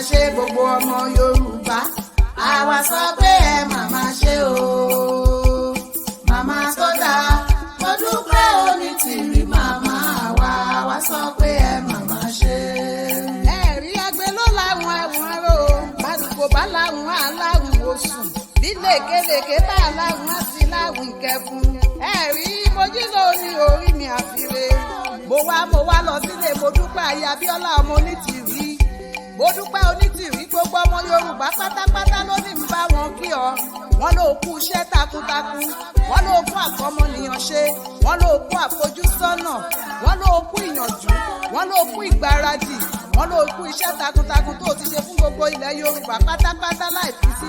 ṣe gbogbo ọmọ Yorùbá àwa sọ pé ẹ màmá ṣe o màmá tó dáa Modúpẹ́ Onítìrí màmá wa sọ pé ẹ màmá ṣe. ẹ̀rí ẹgbẹ́ ló láwọn ẹ̀wọ̀n rò bàdùkò bá láwọn aláwùn oṣù bí lèkèlèkè bá láwọn àti láwùn ìkẹfun ẹ̀rí mojílò ní orí mi àfiré mo wá lọ sílé Modúpẹ́ aya Abiola ọmọ Onítìrí Modúpẹ́ Onítìrí gbogbo ọmọ Yorùbá pátápátá ló ní ń bá wọn kí ọ wọn ló kú iṣẹ́ takuntakun wọn ló kú àkọmọnìyàn ṣe wọn ló kú àfojúsọ́nà wọn ló kú ìyànjú wọn ló kú ìgbáradì wọn ló kú iṣẹ́ takuntakun tó ti ṣe fún gbogbo ilẹ̀ Yorùbá pátápátá láì fi sí